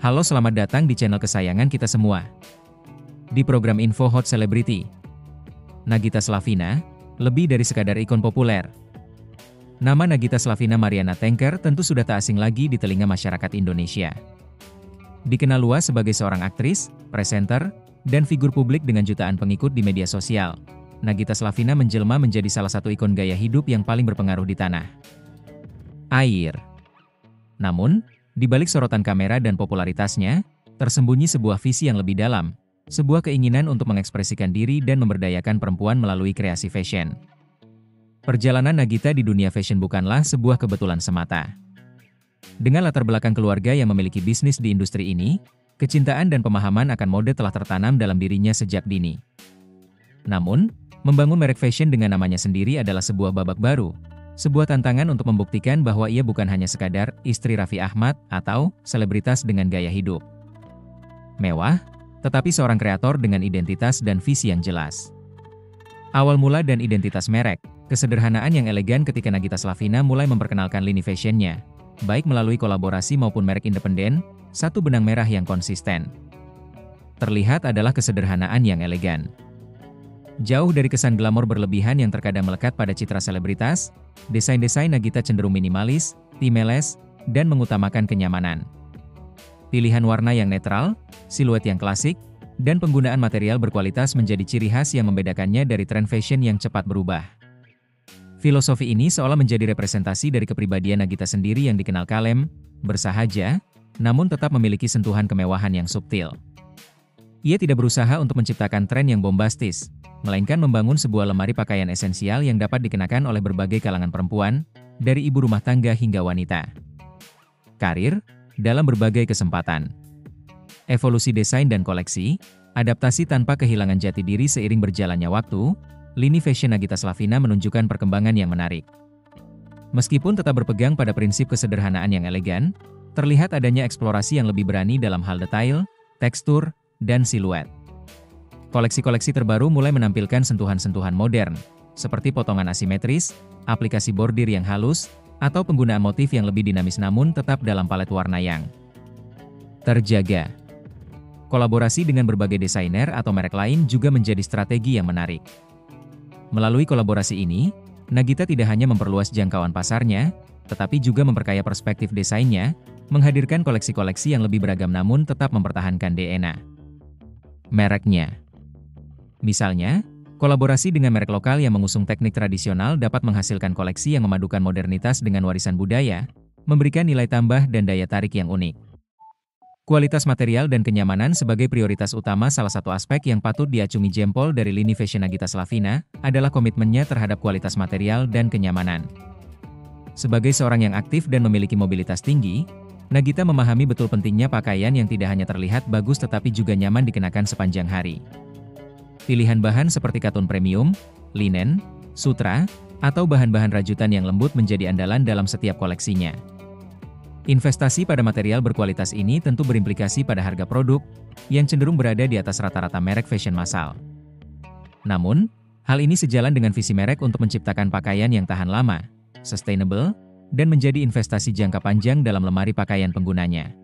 Halo, selamat datang di channel kesayangan kita semua. Di program Info Hot Celebrity, Nagita Slavina, lebih dari sekadar ikon populer. Nama Nagita Slavina Mariana Tengker tentu sudah tak asing lagi di telinga masyarakat Indonesia. Dikenal luas sebagai seorang aktris, presenter, dan figur publik dengan jutaan pengikut di media sosial. Nagita Slavina menjelma menjadi salah satu ikon gaya hidup yang paling berpengaruh di tanah air. Namun, di balik sorotan kamera dan popularitasnya, tersembunyi sebuah visi yang lebih dalam, sebuah keinginan untuk mengekspresikan diri dan memberdayakan perempuan melalui kreasi fashion. Perjalanan Nagita di dunia fashion bukanlah sebuah kebetulan semata. Dengan latar belakang keluarga yang memiliki bisnis di industri ini, kecintaan dan pemahaman akan mode telah tertanam dalam dirinya sejak dini. Namun, membangun merek fashion dengan namanya sendiri adalah sebuah babak baru. Sebuah tantangan untuk membuktikan bahwa ia bukan hanya sekadar istri Raffi Ahmad atau selebritas dengan gaya hidup mewah, tetapi seorang kreator dengan identitas dan visi yang jelas. Awal mula dan identitas merek, kesederhanaan yang elegan ketika Nagita Slavina mulai memperkenalkan lini fashionnya, baik melalui kolaborasi maupun merek independen, satu benang merah yang konsisten terlihat adalah kesederhanaan yang elegan. Jauh dari kesan glamor berlebihan yang terkadang melekat pada citra selebritas, desain-desain Nagita cenderung minimalis, timeless, dan mengutamakan kenyamanan. Pilihan warna yang netral, siluet yang klasik, dan penggunaan material berkualitas menjadi ciri khas yang membedakannya dari tren fashion yang cepat berubah. Filosofi ini seolah menjadi representasi dari kepribadian Nagita sendiri yang dikenal kalem, bersahaja, namun tetap memiliki sentuhan kemewahan yang subtil. Ia tidak berusaha untuk menciptakan tren yang bombastis, melainkan membangun sebuah lemari pakaian esensial yang dapat dikenakan oleh berbagai kalangan perempuan, dari ibu rumah tangga hingga wanita. Karir, dalam berbagai kesempatan. Evolusi desain dan koleksi, adaptasi tanpa kehilangan jati diri seiring berjalannya waktu, lini fashion Nagita Slavina menunjukkan perkembangan yang menarik. Meskipun tetap berpegang pada prinsip kesederhanaan yang elegan, terlihat adanya eksplorasi yang lebih berani dalam hal detail, tekstur, dan siluet. Koleksi-koleksi terbaru mulai menampilkan sentuhan-sentuhan modern, seperti potongan asimetris, aplikasi bordir yang halus, atau penggunaan motif yang lebih dinamis namun tetap dalam palet warna yang terjaga. Kolaborasi dengan berbagai desainer atau merek lain juga menjadi strategi yang menarik. Melalui kolaborasi ini, Nagita tidak hanya memperluas jangkauan pasarnya, tetapi juga memperkaya perspektif desainnya, menghadirkan koleksi-koleksi yang lebih beragam namun tetap mempertahankan DNA mereknya. Misalnya, kolaborasi dengan merek lokal yang mengusung teknik tradisional dapat menghasilkan koleksi yang memadukan modernitas dengan warisan budaya, memberikan nilai tambah dan daya tarik yang unik. Kualitas material dan kenyamanan sebagai prioritas utama. Salah satu aspek yang patut diacungi jempol dari lini fashion Nagita Slavina adalah komitmennya terhadap kualitas material dan kenyamanan. Sebagai seorang yang aktif dan memiliki mobilitas tinggi, Nagita memahami betul pentingnya pakaian yang tidak hanya terlihat bagus tetapi juga nyaman dikenakan sepanjang hari. Pilihan bahan seperti katun premium, linen, sutra, atau bahan-bahan rajutan yang lembut menjadi andalan dalam setiap koleksinya. Investasi pada material berkualitas ini tentu berimplikasi pada harga produk, yang cenderung berada di atas rata-rata merek fashion massal. Namun, hal ini sejalan dengan visi merek untuk menciptakan pakaian yang tahan lama, sustainable, dan menjadi investasi jangka panjang dalam lemari pakaian penggunanya.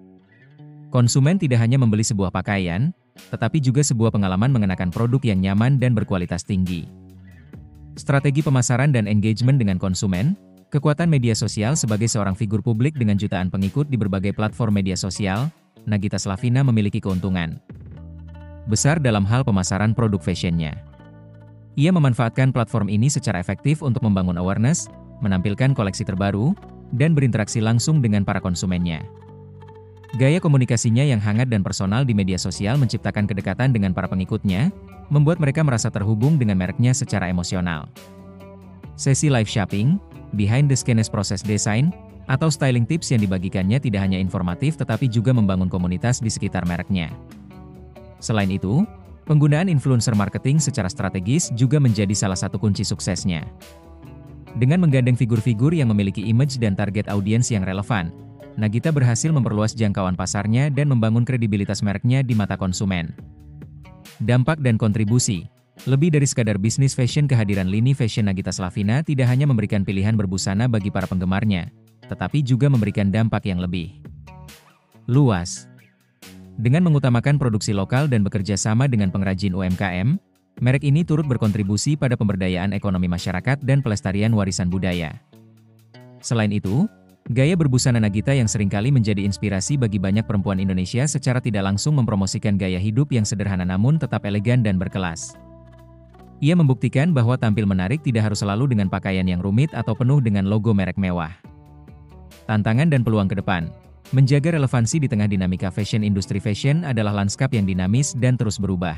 Konsumen tidak hanya membeli sebuah pakaian, tetapi juga sebuah pengalaman mengenakan produk yang nyaman dan berkualitas tinggi. Strategi pemasaran dan engagement dengan konsumen, kekuatan media sosial sebagai seorang figur publik dengan jutaan pengikut di berbagai platform media sosial, Nagita Slavina memiliki keuntungan besar dalam hal pemasaran produk fashionnya. Ia memanfaatkan platform ini secara efektif untuk membangun awareness, menampilkan koleksi terbaru, dan berinteraksi langsung dengan para konsumennya. Gaya komunikasinya yang hangat dan personal di media sosial menciptakan kedekatan dengan para pengikutnya, membuat mereka merasa terhubung dengan mereknya secara emosional. Sesi live shopping, behind the scenes proses desain, atau styling tips yang dibagikannya tidak hanya informatif tetapi juga membangun komunitas di sekitar mereknya. Selain itu, penggunaan influencer marketing secara strategis juga menjadi salah satu kunci suksesnya. Dengan menggandeng figur-figur yang memiliki image dan target audiens yang relevan, Nagita berhasil memperluas jangkauan pasarnya dan membangun kredibilitas mereknya di mata konsumen. Dampak dan kontribusi. Lebih dari sekadar bisnis fashion, kehadiran lini fashion Nagita Slavina tidak hanya memberikan pilihan berbusana bagi para penggemarnya, tetapi juga memberikan dampak yang lebih luas. Dengan mengutamakan produksi lokal dan bekerja sama dengan pengrajin UMKM, merek ini turut berkontribusi pada pemberdayaan ekonomi masyarakat dan pelestarian warisan budaya. Selain itu, gaya berbusana Nagita yang seringkali menjadi inspirasi bagi banyak perempuan Indonesia secara tidak langsung mempromosikan gaya hidup yang sederhana namun tetap elegan dan berkelas. Ia membuktikan bahwa tampil menarik tidak harus selalu dengan pakaian yang rumit atau penuh dengan logo merek mewah. Tantangan dan peluang ke depan. Menjaga relevansi di tengah dinamika fashion. Industri fashion adalah lanskap yang dinamis dan terus berubah.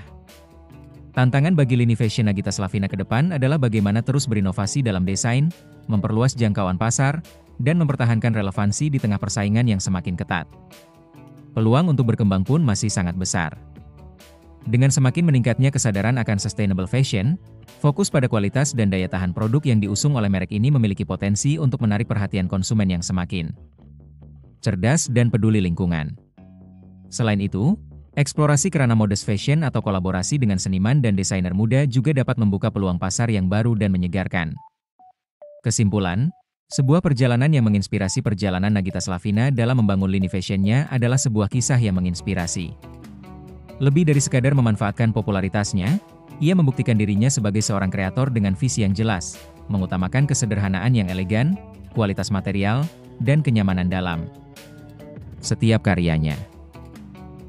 Tantangan bagi lini fashion Nagita Slavina ke depan adalah bagaimana terus berinovasi dalam desain, memperluas jangkauan pasar, dan mempertahankan relevansi di tengah persaingan yang semakin ketat. Peluang untuk berkembang pun masih sangat besar. Dengan semakin meningkatnya kesadaran akan sustainable fashion, fokus pada kualitas dan daya tahan produk yang diusung oleh merek ini memiliki potensi untuk menarik perhatian konsumen yang semakin cerdas dan peduli lingkungan. Selain itu, eksplorasi kerana modest fashion atau kolaborasi dengan seniman dan desainer muda juga dapat membuka peluang pasar yang baru dan menyegarkan. Kesimpulan, sebuah perjalanan yang menginspirasi. Perjalanan Nagita Slavina dalam membangun lini fashionnya adalah sebuah kisah yang menginspirasi. Lebih dari sekadar memanfaatkan popularitasnya, ia membuktikan dirinya sebagai seorang kreator dengan visi yang jelas, mengutamakan kesederhanaan yang elegan, kualitas material, dan kenyamanan dalam setiap karyanya.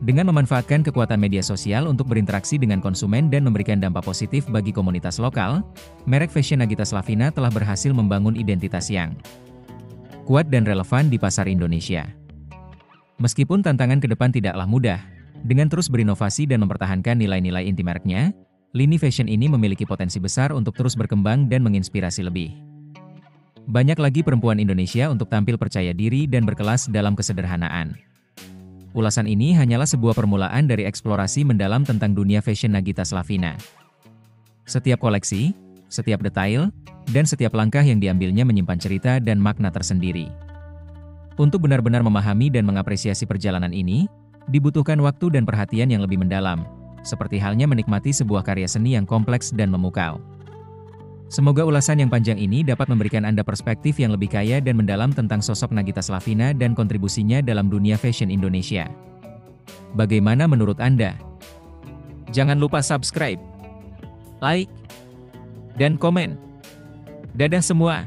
Dengan memanfaatkan kekuatan media sosial untuk berinteraksi dengan konsumen dan memberikan dampak positif bagi komunitas lokal, merek fashion Nagita Slavina telah berhasil membangun identitas yang kuat dan relevan di pasar Indonesia. Meskipun tantangan ke depan tidaklah mudah, dengan terus berinovasi dan mempertahankan nilai-nilai inti mereknya, lini fashion ini memiliki potensi besar untuk terus berkembang dan menginspirasi lebih banyak lagi perempuan Indonesia untuk tampil percaya diri dan berkelas dalam kesederhanaan. Ulasan ini hanyalah sebuah permulaan dari eksplorasi mendalam tentang dunia fashion Nagita Slavina. Setiap koleksi, setiap detail, dan setiap langkah yang diambilnya menyimpan cerita dan makna tersendiri. Untuk benar-benar memahami dan mengapresiasi perjalanan ini, dibutuhkan waktu dan perhatian yang lebih mendalam, seperti halnya menikmati sebuah karya seni yang kompleks dan memukau. Semoga ulasan yang panjang ini dapat memberikan Anda perspektif yang lebih kaya dan mendalam tentang sosok Nagita Slavina dan kontribusinya dalam dunia fashion Indonesia. Bagaimana menurut Anda? Jangan lupa subscribe, like, dan komen. Dadah semua!